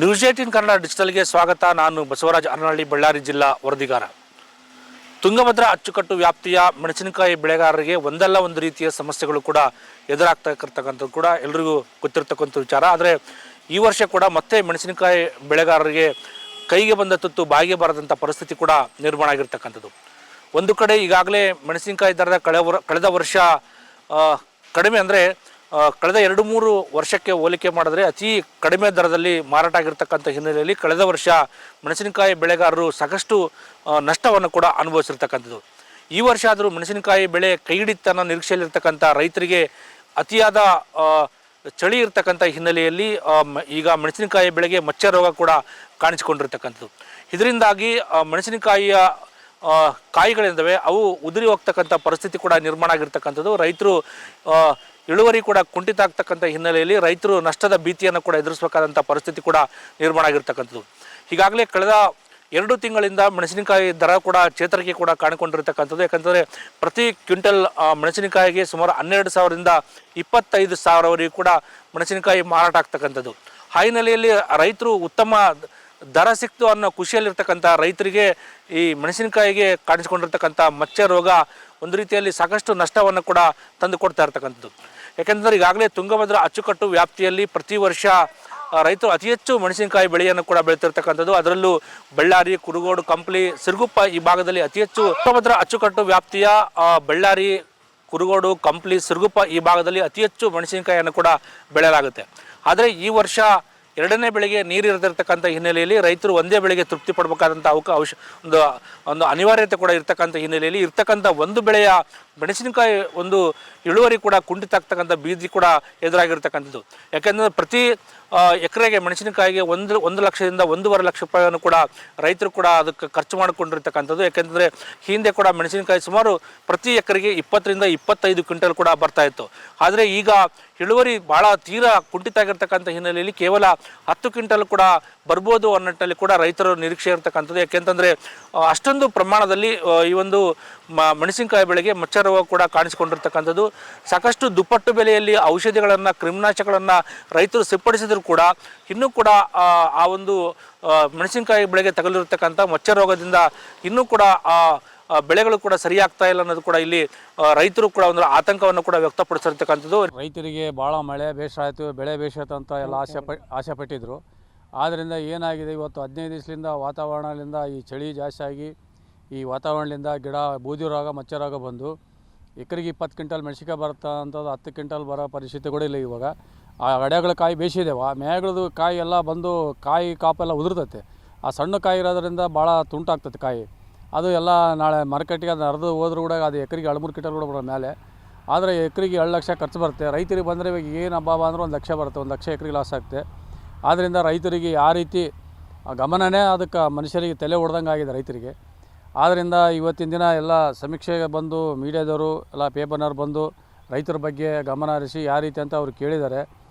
News 18 Kannada ಡಿಜಿಟಲ್ಗೆ ಸ್ವಾಗತ. ನಾನು ಬಸವರಾಜ್ ಅರನಹಳ್ಳಿ, ಬಳ್ಳಾರಿ ಜಿಲ್ಲಾ ವರದಿಗಾರ. ತುಂಗಭದ್ರಾ ಅಚ್ಚುಕಟ್ಟು ವ್ಯಾಪ್ತಿಯ ಮೆಣಸಿನಕಾಯಿ ಬೆಳೆಗಾರರಿಗೆ ಒಂದಲ್ಲ ಒಂದು ರೀತಿಯ ಸಮಸ್ಯೆಗಳು ಕೂಡ ಎದುರಾಗ್ತಕ್ಕಂಥದ್ದು ಕೂಡ ಎಲ್ರಿಗೂ ಗೊತ್ತಿರತಕ್ಕಂಥ ವಿಚಾರ. ಆದರೆ ಈ ವರ್ಷ ಕೂಡ ಮತ್ತೆ ಮೆಣಸಿನಕಾಯಿ ಬೆಳೆಗಾರರಿಗೆ ಕೈಗೆ ಬಂದ ತುತ್ತು ಬಾಯಿಗೆ ಬರದಂಥ ಪರಿಸ್ಥಿತಿ ಕೂಡ ನಿರ್ಮಾಣ ಆಗಿರ್ತಕ್ಕಂಥದ್ದು. ಒಂದು ಕಡೆ ಈಗಾಗಲೇ ಮೆಣಸಿನಕಾಯಿ ದರದ ಕಳೆದ ವರ್ಷ ಕಡಿಮೆ, ಅಂದರೆ ಕಳೆದ 2-3 ವರ್ಷಕ್ಕೆ ಹೋಲಿಕೆ ಮಾಡಿದ್ರೆ ಅತಿ ಕಡಿಮೆ ದರದಲ್ಲಿ ಮಾರಾಟ ಆಗಿರ್ತಕ್ಕಂಥ ಹಿನ್ನೆಲೆಯಲ್ಲಿ ಕಳೆದ ವರ್ಷ ಮೆಣಸಿನಕಾಯಿ ಬೆಳೆಗಾರರು ಸಾಕಷ್ಟು ನಷ್ಟವನ್ನು ಕೂಡ ಅನುಭವಿಸಿರ್ತಕ್ಕಂಥದ್ದು. ಈ ವರ್ಷ ಆದರೂ ಮೆಣಸಿನಕಾಯಿ ಬೆಳೆ ಕೈ ಹಿಡಿತನ ನಿರೀಕ್ಷೆಯಲ್ಲಿರ್ತಕ್ಕಂಥ ರೈತರಿಗೆ ಅತಿಯಾದ ಚಳಿ ಇರ್ತಕ್ಕಂಥ ಹಿನ್ನೆಲೆಯಲ್ಲಿ ಈಗ ಮೆಣಸಿನಕಾಯಿ ಬೆಳೆಗೆ ಮಚ್ಚೆ ರೋಗ ಕೂಡ ಕಾಣಿಸಿಕೊಂಡಿರ್ತಕ್ಕಂಥದ್ದು. ಇದರಿಂದಾಗಿ ಮೆಣಸಿನಕಾಯಿಯ ಕಾಯಿಗಳಿಂದವೆ ಅವು ಉದುರಿ ಹೋಗ್ತಕ್ಕಂಥ ಪರಿಸ್ಥಿತಿ ಕೂಡ ನಿರ್ಮಾಣ ಆಗಿರ್ತಕ್ಕಂಥದ್ದು. ರೈತರು ಇಳುವರಿ ಕೂಡ ಕುಂಠಿತ ಆಗ್ತಕ್ಕಂಥ ಹಿನ್ನೆಲೆಯಲ್ಲಿ ರೈತರು ನಷ್ಟದ ಭೀತಿಯನ್ನು ಕೂಡ ಎದುರಿಸಬೇಕಾದಂಥ ಪರಿಸ್ಥಿತಿ ಕೂಡ ನಿರ್ಮಾಣ ಆಗಿರ್ತಕ್ಕಂಥದ್ದು. ಈಗಾಗಲೇ ಕಳೆದ 2 ತಿಂಗಳಿಂದ ಮೆಣಸಿನಕಾಯಿ ದರ ಕೂಡ ಚೇತರಿಕೆ ಕೂಡ ಕಾಣಿಕೊಂಡಿರ್ತಕ್ಕಂಥದ್ದು. ಯಾಕಂದರೆ ಪ್ರತಿ ಕ್ವಿಂಟಲ್ ಮೆಣಸಿನಕಾಯಿಗೆ ಸುಮಾರು 12,000ರಿಂದ 25,000ವರೆಗೂ ಕೂಡ ಮೆಣಸಿನಕಾಯಿ ಮಾರಾಟ ಆಗ್ತಕ್ಕಂಥದ್ದು. ಆ ಹಿನ್ನೆಲೆಯಲ್ಲಿ ರೈತರು ಉತ್ತಮ ದರ ಸಿಕ್ತು ಅನ್ನೋ ಖುಷಿಯಲ್ಲಿರ್ತಕ್ಕಂಥ ರೈತರಿಗೆ ಈ ಮೆಣಸಿನಕಾಯಿಗೆ ಕಾಣಿಸಿಕೊಂಡಿರ್ತಕ್ಕಂಥ ಮಚ್ಚೆ ರೋಗ ಒಂದು ರೀತಿಯಲ್ಲಿ ಸಾಕಷ್ಟು ನಷ್ಟವನ್ನು ಕೂಡ ತಂದು ಕೊಡ್ತಾ ಇರ್ತಕ್ಕಂಥದ್ದು. ಯಾಕೆಂದರೆ ಈಗಾಗಲೇ ತುಂಗಭದ್ರಾ ಅಚ್ಚುಕಟ್ಟು ವ್ಯಾಪ್ತಿಯಲ್ಲಿ ಪ್ರತಿ ವರ್ಷ ರೈತರು ಅತಿ ಹೆಚ್ಚು ಮೆಣಸಿನಕಾಯಿ ಬೆಳೆಯನ್ನು ಕೂಡ ಬೆಳೀತಿರ್ತಕ್ಕಂಥದ್ದು. ಅದರಲ್ಲೂ ಬಳ್ಳಾರಿ, ಕುರುಗೋಡು, ಕಂಪ್ಲಿ, ಸಿರುಗುಪ್ಪ ಈ ಭಾಗದಲ್ಲಿ ಅತಿ ಹೆಚ್ಚು ತುಂಗಭದ್ರಾ ಅಚ್ಚುಕಟ್ಟು ವ್ಯಾಪ್ತಿಯ ಬಳ್ಳಾರಿ, ಕುರುಗೋಡು, ಕಂಪ್ಲಿ, ಸಿರುಗುಪ್ಪ ಈ ಭಾಗದಲ್ಲಿ ಅತಿ ಹೆಚ್ಚು ಮೆಣಸಿನಕಾಯಿಯನ್ನು ಕೂಡ ಬೆಳೆಯಲಾಗುತ್ತೆ. ಆದರೆ ಈ ವರ್ಷ 2ನೇ ಬೆಳೆಗೆ ನೀರು ಇರದಿರ್ತಕ್ಕಂಥ ಹಿನ್ನೆಲೆಯಲ್ಲಿ ರೈತರು ಒಂದೇ ಬೆಳೆಗೆ ತೃಪ್ತಿ ಪಡಬೇಕಾದಂಥ ಒಂದು ಅನಿವಾರ್ಯತೆ ಕೂಡ ಇರ್ತಕ್ಕಂಥ ಹಿನ್ನೆಲೆಯಲ್ಲಿ ಇರ್ತಕ್ಕಂಥ ಒಂದು ಬೆಳೆಯ ಮೆಣಸಿನಕಾಯಿ ಒಂದು ಇಳುವರಿ ಕೂಡ ಕುಂಠಿತ ಆಗ್ತಕ್ಕಂಥ ಬೀದಿ ಕೂಡ ಎದುರಾಗಿರ್ತಕ್ಕಂಥದ್ದು. ಯಾಕೆಂದರೆ ಪ್ರತಿ ಎಕರೆಗೆ ಮೆಣಸಿನಕಾಯಿಗೆ 1 ಲಕ್ಷದಿಂದ 1.5 ಲಕ್ಷ ರೂಪಾಯಿಯನ್ನು ಕೂಡ ರೈತರು ಕೂಡ ಅದಕ್ಕೆ ಖರ್ಚು ಮಾಡಿಕೊಂಡಿರ್ತಕ್ಕಂಥದ್ದು. ಯಾಕೆಂದರೆ ಹಿಂದೆ ಕೂಡ ಮೆಣಸಿನಕಾಯಿ ಸುಮಾರು ಪ್ರತಿ ಎಕರೆಗೆ 20ರಿಂದ 25 ಕ್ವಿಂಟಲ್ ಕೂಡ ಬರ್ತಾಯಿತ್ತು. ಆದರೆ ಈಗ ಇಳುವರಿ ಭಾಳ ತೀರಾ ಕುಂಠಿತ ಆಗಿರ್ತಕ್ಕಂಥ ಹಿನ್ನೆಲೆಯಲ್ಲಿ ಕೇವಲ 10 ಕ್ವಿಂಟಲ್ ಕೂಡ ಬರ್ಬೋದು ಅನ್ನಟ್ಟಲ್ಲಿ ಕೂಡ ರೈತರು ನಿರೀಕ್ಷೆ ಇರ್ತಕ್ಕಂಥದ್ದು. ಯಾಕೆಂತಂದರೆ ಅಷ್ಟೊಂದು ಪ್ರಮಾಣದಲ್ಲಿ ಈ ಒಂದು ಮೆಣಸಿನಕಾಯಿ ಬೆಳೆಗೆ ಮಚ್ಚೆ ರೋಗ ಕೂಡ ಕಾಣಿಸಿಕೊಂಡಿರ್ತಕ್ಕಂಥದ್ದು. ಸಾಕಷ್ಟು ದುಪ್ಪಟ್ಟು ಬೆಲೆಯಲ್ಲಿ ಔಷಧಿಗಳನ್ನು, ಕ್ರಿಮಿನಾಶಕಗಳನ್ನು ರೈತರು ಸಿಂಪಡಿಸಿದ್ರು ಕೂಡ ಇನ್ನೂ ಕೂಡ ಆ ಒಂದು ಮೆಣಸಿನಕಾಯಿ ಬೆಳೆಗೆ ತಗುಲಿರ್ತಕ್ಕಂಥ ಮಚ್ಚೆ ರೋಗದಿಂದ ಇನ್ನೂ ಕೂಡ ಬೆಳೆಗಳು ಕೂಡ ಸರಿಯಾಗ್ತಾ ಇಲ್ಲ ಅನ್ನೋದು ಕೂಡ ಇಲ್ಲಿ ರೈತರು ಕೂಡ ಒಂದು ಆತಂಕವನ್ನು ಕೂಡ ವ್ಯಕ್ತಪಡಿಸಿರ್ತಕ್ಕಂಥದ್ದು. ರೈತರಿಗೆ ಭಾಳ ಮಳೆ ಬೇಷ ಆಯಿತು, ಬೆಳೆ ಬೇಷ ಆಯಿತು ಅಂತ ಎಲ್ಲ ಆಸೆ ಪಟ್ಟಿದ್ರು. ಆದ್ದರಿಂದ ಏನಾಗಿದೆ, ಇವತ್ತು 15 ದಿವಸದಿಂದ ವಾತಾವರಣದಿಂದ ಈ ಚಳಿ ಜಾಸ್ತಿ ಆಗಿ ಈ ವಾತಾವರಣದಿಂದ ಗಿಡ ಬೂದಿ ರೋಗ, ಮಚ್ಚೆ ರೋಗ ಬಂದು ಎಕರೆಗೆ 20 ಕ್ವಿಂಟಲ್ ಮೆಣಸಿನಕಾಯಿ ಬರುತ್ತಾ ಅಂಥದ್ದು 10 ಕ್ವಿಂಟಲ್ ಬರೋ ಪರಿಸ್ಥಿತಿ ಕೂಡ ಇಲ್ಲ. ಇವಾಗ ಆ ಅಡೆಗಳ ಕಾಯಿ ಬೇಯಿಸಿದ್ದೇವೆ, ಆ ಮೇಗಳದು ಕಾಯಿ ಎಲ್ಲ ಬಂದು ಕಾಯಿ ಕಾಪೆಲ್ಲ ಉದುರ್ತೈತೆ. ಆ ಸಣ್ಣ ಕಾಯಿ ಇರೋದ್ರಿಂದ ಭಾಳ ತುಂಟಾಗ್ತದೆ ಕಾಯಿ. ಅದು ಎಲ್ಲ ನಾಳೆ ಮಾರ್ಕೆಟಿಗೆ ಅದು ಅರ್ಧ ಹೋದ್ರೂ ಕೂಡ ಅದು ಎಕರೆಗೆ 2-3 ಕ್ವಿಂಟಲ್ ಕೂಡ ಬರೋ ಮೇಲೆ. ಆದರೆ ಎಕರೆಗೆ 2 ಲಕ್ಷ ಖರ್ಚು ಬರುತ್ತೆ. ರೈತರಿಗೆ ಬಂದರೆ ಇವಾಗ ಏನು ಹಬ್ಬ ಅಂದ್ರೆ 1 ಲಕ್ಷ ಬರುತ್ತೆ, 1 ಲಕ್ಷ ಎಕರೆಗೆ ಲಾಸ್ ಆಗುತ್ತೆ. ಆದ್ದರಿಂದ ರೈತರಿಗೆ ಯಾವ ರೀತಿ ಗಮನನೇ ಅದಕ್ಕೆ ಮನುಷ್ಯರಿಗೆ ತಲೆ ಹೊಡೆದಂಗೆ ಆಗಿದೆ ರೈತರಿಗೆ. ಆದ್ದರಿಂದ ಇವತ್ತಿನ ದಿನ ಎಲ್ಲ ಸಮೀಕ್ಷೆಗೆ ಬಂದು ಮೀಡಿಯಾದವರು ಎಲ್ಲ ಪೇಪರ್ನವ್ರು ಬಂದು ರೈತರ ಬಗ್ಗೆ ಗಮನ ಹರಿಸಿ ಯಾವ ರೀತಿ ಅಂತ ಅವರು ಕೇಳಿದ್ದಾರೆ.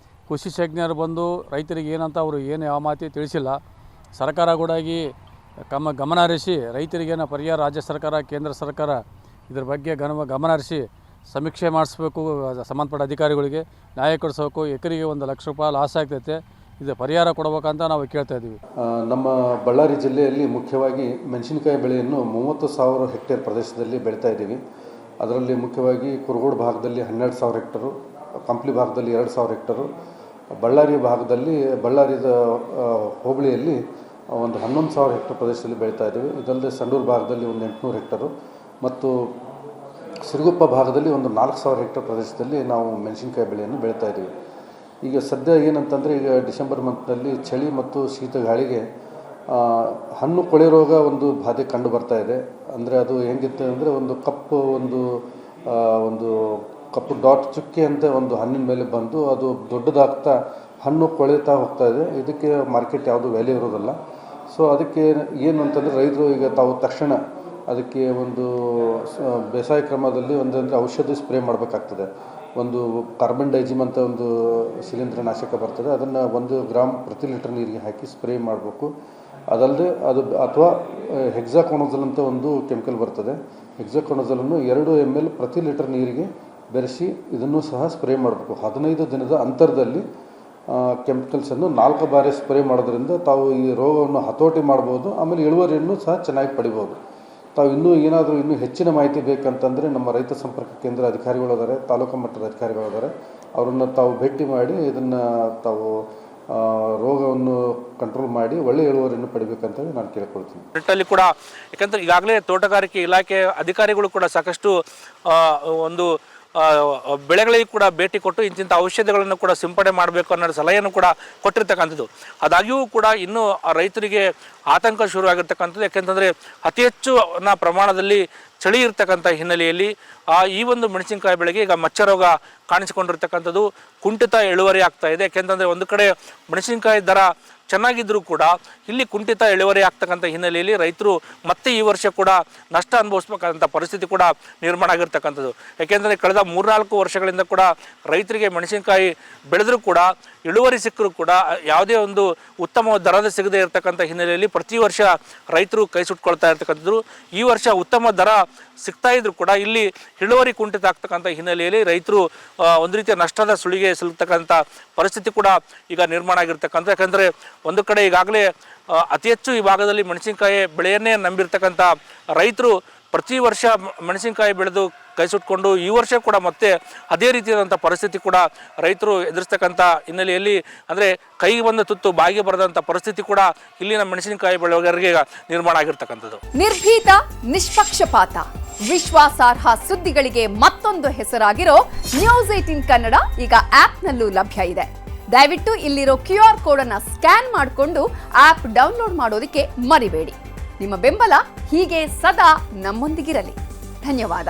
ಕೃಷಿ ತಜ್ಞರು ಬಂದು ರೈತರಿಗೆ ಏನಂತ ಅವರು ಯಾವ ಮಾತಿ ತಿಳಿಸಿಲ್ಲ. ಸರ್ಕಾರ ಕೂಡ ಗಮನ ಹರಿಸಿ ರೈತರಿಗೇನೋ ಪರಿಹಾರ ರಾಜ್ಯ ಸರ್ಕಾರ, ಕೇಂದ್ರ ಸರ್ಕಾರ ಇದ್ರ ಬಗ್ಗೆ ಗಮನ ಹರಿಸಿ ಸಮೀಕ್ಷೆ ಮಾಡಿಸ್ಬೇಕು. ಸಂಬಂಧಪಟ್ಟ ಅಧಿಕಾರಿಗಳಿಗೆ ನ್ಯಾಯ ಕೊಡಿಸ್ಬೇಕು. ಎಕರೆಗೆ 1 ಲಕ್ಷ ರೂಪಾಯಿ ಲಾಸ್ ಆಗ್ತೈತೆ, ಇದು ಪರಿಹಾರ ಕೊಡಬೇಕಂತ ನಾವು ಕೇಳ್ತಾ ಇದ್ದೀವಿ. ನಮ್ಮ ಬಳ್ಳಾರಿ ಜಿಲ್ಲೆಯಲ್ಲಿ ಮುಖ್ಯವಾಗಿ ಮೆಣಸಿನಕಾಯಿ ಬೆಳೆಯನ್ನು 30,000 ಹೆಕ್ಟೇರ್ ಪ್ರದೇಶದಲ್ಲಿ ಬೆಳೀತಾ ಇದ್ದೀವಿ. ಅದರಲ್ಲಿ ಮುಖ್ಯವಾಗಿ ಕುರುಗೋಡು ಭಾಗದಲ್ಲಿ 12,000 ಹೆಕ್ಟರು, ಕಂಪ್ಲಿ ಭಾಗದಲ್ಲಿ 2,000 ಹೆಕ್ಟರು, ಬಳ್ಳಾರಿ ಭಾಗದಲ್ಲಿ ಬಳ್ಳಾರಿದ ಹೋಬಳಿಯಲ್ಲಿ ಒಂದು 11,000 ಹೆಕ್ಟರ್ ಪ್ರದೇಶದಲ್ಲಿ ಬೆಳೀತಾ ಇದ್ದೀವಿ. ಇದಲ್ಲದೆ ಸಂಡೂರು ಭಾಗದಲ್ಲಿ ಒಂದು 800 ಹೆಕ್ಟರು ಮತ್ತು ಸಿರುಗುಪ್ಪ ಭಾಗದಲ್ಲಿ ಒಂದು 4,000 ಹೆಕ್ಟರ್ ಪ್ರದೇಶದಲ್ಲಿ ನಾವು ಮೆಣಸಿನಕಾಯಿ ಬೆಳೆಯನ್ನು ಬೆಳೀತಾ ಇದ್ದೀವಿ. ಈಗ ಸದ್ಯ ಏನಂತಂದರೆ, ಈಗ ಡಿಸೆಂಬರ್ ಮಂತ್ನಲ್ಲಿ ಚಳಿ ಮತ್ತು ಶೀತ ಗಾಳಿಗೆ ಹಣ್ಣು ಕೊಳೆ ರೋಗ ಒಂದು ಬಾಧೆ ಕಂಡು ಬರ್ತಾ ಇದೆ. ಅಂದರೆ ಅದು ಹೆಂಗಿತ್ತು ಅಂದರೆ, ಒಂದು ಕಪ್ಪು ಡಾಟ್ ಚುಕ್ಕೆ ಅಂತ ಒಂದು ಹಣ್ಣಿನ ಮೇಲೆ ಬಂದು ಅದು ದೊಡ್ಡದಾಗ್ತಾ ಹಣ್ಣು ಕೊಳೆತಾ ಹೋಗ್ತಾ ಇದೆ. ಇದಕ್ಕೆ ಮಾರ್ಕೆಟ್ ಯಾವುದು ವ್ಯಾಲ್ಯೂ ಇರೋದಿಲ್ಲ. ಸೊ ಅದಕ್ಕೆ ಏನು ಅಂತಂದರೆ, ರೈತರು ಈಗ ತಾವು ತಕ್ಷಣ ಅದಕ್ಕೆ ಒಂದು ಬೇಸಾಯ ಕ್ರಮದಲ್ಲಿ ಒಂದಂದರೆ ಔಷಧಿ ಸ್ಪ್ರೇ ಮಾಡಬೇಕಾಗ್ತದೆ. ಒಂದು ಕಾರ್ಬನ್ ಡೈಜಿಮ್ ಅಂತ ಒಂದು ಶಿಲೀಂಧ್ರ ನಾಶಕ ಬರ್ತದೆ, ಅದನ್ನು 1 ಗ್ರಾಮ್ ಪ್ರತಿ ಲೀಟರ್ ನೀರಿಗೆ ಹಾಕಿ ಸ್ಪ್ರೇ ಮಾಡಬೇಕು. ಅದಲ್ಲದೆ ಅದು ಅಥವಾ ಹೆಕ್ಸಾಕೊನಜೋಲ್ ಅಂತ ಒಂದು ಕೆಮಿಕಲ್ ಬರ್ತದೆ. ಹೆಕ್ಸಾಕೊನಜೋಲನ್ನು 2 ml ಪ್ರತಿ ಲೀಟರ್ ನೀರಿಗೆ ಬೆರೆಸಿ ಇದನ್ನು ಸಹ ಸ್ಪ್ರೇ ಮಾಡಬೇಕು. 15 ದಿನದ ಅಂತರದಲ್ಲಿ ಕೆಮಿಕಲ್ಸನ್ನು 4 ಬಾರಿ ಸ್ಪ್ರೇ ಮಾಡೋದ್ರಿಂದ ತಾವು ಈ ರೋಗವನ್ನು ಹತೋಟಿ ಮಾಡ್ಬೋದು. ಆಮೇಲೆ ಇಳುವರಿಯನ್ನು ಸಹ ಚೆನ್ನಾಗಿ ಪಡಿಬೋದು. ತಾವು ಇನ್ನೂ ಹೆಚ್ಚಿನ ಮಾಹಿತಿ ಬೇಕಂತಂದರೆ ನಮ್ಮ ರೈತ ಸಂಪರ್ಕ ಕೇಂದ್ರ ಅಧಿಕಾರಿಗಳಿದ್ದಾರೆ, ತಾಲೂಕು ಮಟ್ಟದ ಅಧಿಕಾರಿಗಳಿದ್ದಾರೆ. ಅವರನ್ನು ತಾವು ಭೇಟಿ ಮಾಡಿ ಇದನ್ನು ತಾವು ರೋಗವನ್ನು ಕಂಟ್ರೋಲ್ ಮಾಡಿ ಒಳ್ಳೆಯ ಇಳುವರಿಯನ್ನು ಪಡಿಬೇಕಂತ ನಾನು ಕೇಳ್ಕೊಳ್ತೀನಿ. ನಿಟ್ಟಲ್ಲಿ ಕೂಡ ಯಾಕಂದರೆ ಈಗಾಗಲೇ ತೋಟಗಾರಿಕೆ ಇಲಾಖೆ ಅಧಿಕಾರಿಗಳು ಕೂಡ ಸಾಕಷ್ಟು ಒಂದು ಬೆಳೆಗಳಿಗೆ ಕೂಡ ಭೇಟಿ ಕೊಟ್ಟು ಇಂತಿಂಥ ಔಷಧಿಗಳನ್ನು ಕೂಡ ಸಿಂಪಡಣೆ ಮಾಡಬೇಕು ಅನ್ನೋ ಸಲಹೆಯನ್ನು ಕೂಡ ಕೊಟ್ಟಿರ್ತಕ್ಕಂಥದ್ದು. ಆದಾಗ್ಯೂ ಕೂಡ ಇನ್ನೂ ರೈತರಿಗೆ ಆತಂಕ ಶುರುವಾಗಿರ್ತಕ್ಕಂಥದ್ದು. ಯಾಕೆಂತಂದರೆ ಅತಿ ಹೆಚ್ಚು ಪ್ರಮಾಣದಲ್ಲಿ ಚಳಿ ಇರ್ತಕ್ಕಂಥ ಹಿನ್ನೆಲೆಯಲ್ಲಿ ಈ ಒಂದು ಮೆಣಸಿನಕಾಯಿ ಬೆಳೆಗೆ ಈಗ ಮಚ್ಚ ರೋಗ ಕಾಣಿಸಿಕೊಂಡಿರ್ತಕ್ಕಂಥದ್ದು. ಕುಂಠಿತ ಇಳುವರಿ ಆಗ್ತಾ ಇದೆ. ಯಾಕೆಂತಂದರೆ ಒಂದು ಕಡೆ ಮೆಣಸಿನಕಾಯಿ ದರ ಚೆನ್ನಾಗಿದ್ದರೂ ಕೂಡ ಇಲ್ಲಿ ಕುಂಠಿತ ಇಳುವರಿ ಆಗ್ತಕ್ಕಂಥ ಹಿನ್ನೆಲೆಯಲ್ಲಿ ರೈತರು ಮತ್ತೆ ಈ ವರ್ಷ ಕೂಡ ನಷ್ಟ ಅನುಭವಿಸ್ಬೇಕಂತ ಪರಿಸ್ಥಿತಿ ಕೂಡ ನಿರ್ಮಾಣ ಆಗಿರ್ತಕ್ಕಂಥದ್ದು. ಯಾಕೆಂದರೆ ಕಳೆದ 3-4 ವರ್ಷಗಳಿಂದ ಕೂಡ ರೈತರಿಗೆ ಮೆಣಸಿನಕಾಯಿ ಬೆಳೆದರೂ ಕೂಡ ಇಳುವರಿ ಸಿಕ್ಕರೂ ಕೂಡ ಯಾವುದೇ ಒಂದು ಉತ್ತಮ ದರದ ಸಿಗದೇ ಇರತಕ್ಕಂಥ ಹಿನ್ನೆಲೆಯಲ್ಲಿ ಪ್ರತಿ ವರ್ಷ ರೈತರು ಕೈ ಸುಟ್ಕೊಳ್ತಾ ಇರ್ತಕ್ಕಂಥದ್ದು. ಈ ವರ್ಷ ಉತ್ತಮ ದರ ಸಿಗ್ತಾ ಇದ್ರು ಕೂಡ ಇಲ್ಲಿ ಇಳುವರಿ ಕುಂಠಿತ ಆಗ್ತಕ್ಕಂಥ ಹಿನ್ನೆಲೆಯಲ್ಲಿ ರೈತರು ಒಂದು ರೀತಿಯ ನಷ್ಟದ ಸುಳಿಗೆ ಸಿಲುಕ್ತಕ್ಕಂಥ ಪರಿಸ್ಥಿತಿ ಕೂಡ ಈಗ ನಿರ್ಮಾಣ ಆಗಿರ್ತಕ್ಕಂಥ. ಯಾಕಂದರೆ ಒಂದು ಕಡೆ ಈಗಾಗಲೇ ಅತಿ ಹೆಚ್ಚು ಈ ಭಾಗದಲ್ಲಿ ಮೆಣಸಿನಕಾಯಿ ಬೆಳೆಯನ್ನೇ ನಂಬಿರ್ತಕ್ಕಂಥ ರೈತರು ಪ್ರತಿ ವರ್ಷ ಮೆಣಸಿನಕಾಯಿ ಬೆಳೆದು ಕೈ ಸುಟ್ಕೊಂಡು ಈ ವರ್ಷ ಕೂಡ ಮತ್ತೆ ಅದೇ ರೀತಿಯಾದಂಥ ಪರಿಸ್ಥಿತಿ ಕೂಡ ರೈತರು ಎದುರಿಸ್ತಕ್ಕಂಥ ಹಿನ್ನೆಲೆಯಲ್ಲಿ ಅಂದರೆ ಕೈಗೆ ಬಂದ ತುತ್ತು ಬಾಯಿಗೆ ಬರದಂಥ ಪರಿಸ್ಥಿತಿ ಕೂಡ ಇಲ್ಲಿನ ಮೆಣಸಿನಕಾಯಿ ಬೆಳೆಗಾರರಿಗೆ ನಿರ್ಮಾಣ ಆಗಿರ್ತಕ್ಕಂಥದ್ದು. ನಿರ್ಭೀತ, ನಿಷ್ಪಕ್ಷಪಾತ, ವಿಶ್ವಾಸಾರ್ಹ ಸುದ್ದಿಗಳಿಗೆ ಮತ್ತೊಂದು ಹೆಸರಾಗಿರೋ ನ್ಯೂಸ್ 18 ಕನ್ನಡ ಈಗ ಆಪ್ನಲ್ಲೂ ಲಭ್ಯ ಇದೆ. ದಯವಿಟ್ಟು ಇಲ್ಲಿರೋ QR ಕೋಡ್ ಅನ್ನು ಸ್ಕ್ಯಾನ್ ಮಾಡಿಕೊಂಡು ಆಪ್ ಡೌನ್ಲೋಡ್ ಮಾಡೋದಕ್ಕೆ ಮರಿಬೇಡಿ. ನಿಮ್ಮ ಬೆಂಬಲ ಹೀಗೆ ಸದಾ ನಮ್ಮೊಂದಿಗಿರಲಿ. ಧನ್ಯವಾದ.